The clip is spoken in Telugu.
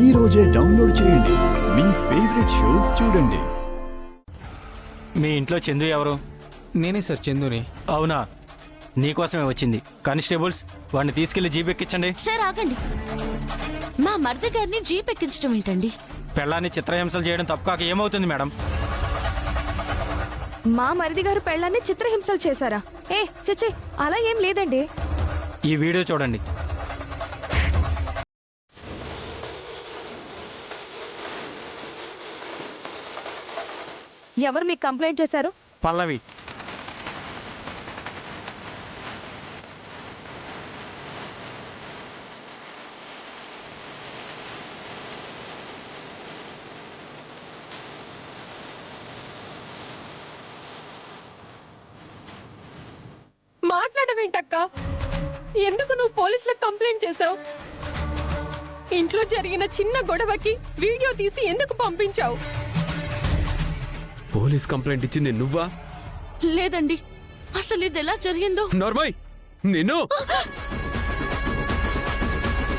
ఈ రోజే డౌన్లోడ్ చేయండి. మీ ఫేవరెట్ షోస్ చూడండి. మీ ఇంట్లో చందు ఎవరు? నేనే సార్, చందుని. అవునా, నీకోసమే వచ్చింది. కానిస్టేబుల్స్, వాడిని తీసుకెళ్లి జీప్ ఎక్కించండి. సార్ ఆగండి, మా మరిది గారిని జీప్ ఎక్కించడం ఏంటండి? పెళ్ళాన్ని చిత్రహింసలు చేయడం తప్పు కాక ఏమవుతుంది మేడం? మా మరిది గారు పెళ్ళాన్ని చిత్రహింసలు చేశారా? చచ్చే, అలా ఏం లేదండి. ఈ వీడియో చూడండి. ఎవరు మీకు కంప్లైంట్ చేశారు? పల్లవి. మాట్లాడవేంటక్క? ఎందుకు నువ్వు పోలీసులకు కంప్లైంట్ చేశావు? ఇంట్లో జరిగిన చిన్న గొడవకి వీడియో తీసి ఎందుకు పంపించావు? పోలీస్ కంప్లైంట్ ఇచ్చింది నువ్వా? లేదండి, అసలు ఇది ఎలా జరిగిందో. నార్మల్ నిన్ను